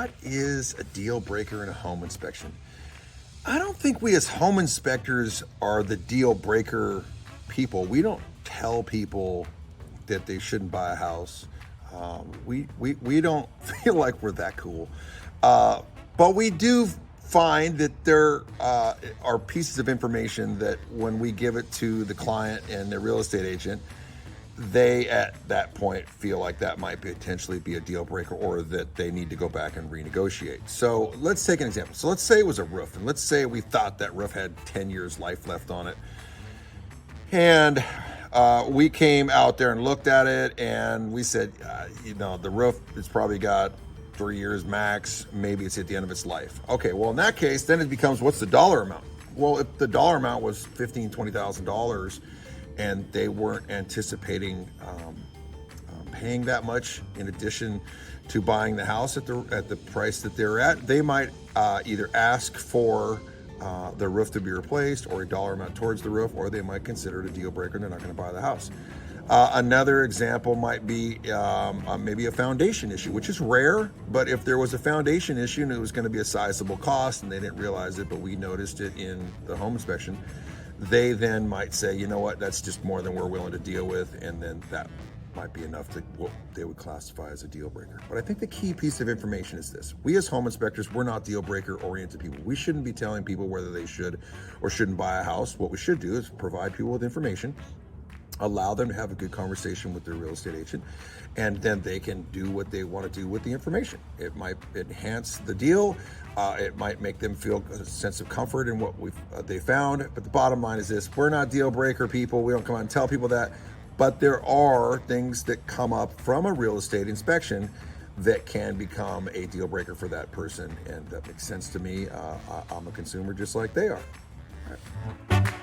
what is a deal breaker in a home inspection? I don't think we as home inspectors are the deal breaker people. We don't tell people that they shouldn't buy a house. We don't feel like we're that cool. But we do find that there are pieces of information that when we give it to the client and the real estate agent, they at that point feel like that might potentially be a deal breaker or that they need to go back and renegotiate. So let's take an example. So let's say it was a roof, and let's say we thought that roof had 10 years life left on it. And we came out there and looked at it and we said, the roof has probably got 3 years max. Maybe it's at the end of its life. Okay, well, in that case, then it becomes, what's the dollar amount? Well, if the dollar amount was $15,000, $20,000 and they weren't anticipating paying that much in addition to buying the house at the price that they're at, they might either ask for the roof to be replaced or a dollar amount towards the roof, or they might consider it a deal breaker and they're not going to buy the house. Another example might be maybe a foundation issue, which is rare, but if there was a foundation issue and it was going to be a sizable cost and they didn't realize it, but we noticed it in the home inspection, they then might say, you know what, that's just more than we're willing to deal with, and then that might be enough to what they would classify as a deal breaker. But I think the key piece of information is this. We as home inspectors, we're not deal breaker oriented people. We shouldn't be telling people whether they should or shouldn't buy a house. What we should do is provide people with information, allow them to have a good conversation with their real estate agent, and then they can do what they want to do with the information. It might enhance the deal. It might make them feel a sense of comfort in what they found. But the bottom line is this: we're not deal breaker people. We don't come out and tell people that. But there are things that come up from a real estate inspection that can become a deal breaker for that person. And that makes sense to me. I'm a consumer just like they are. All right.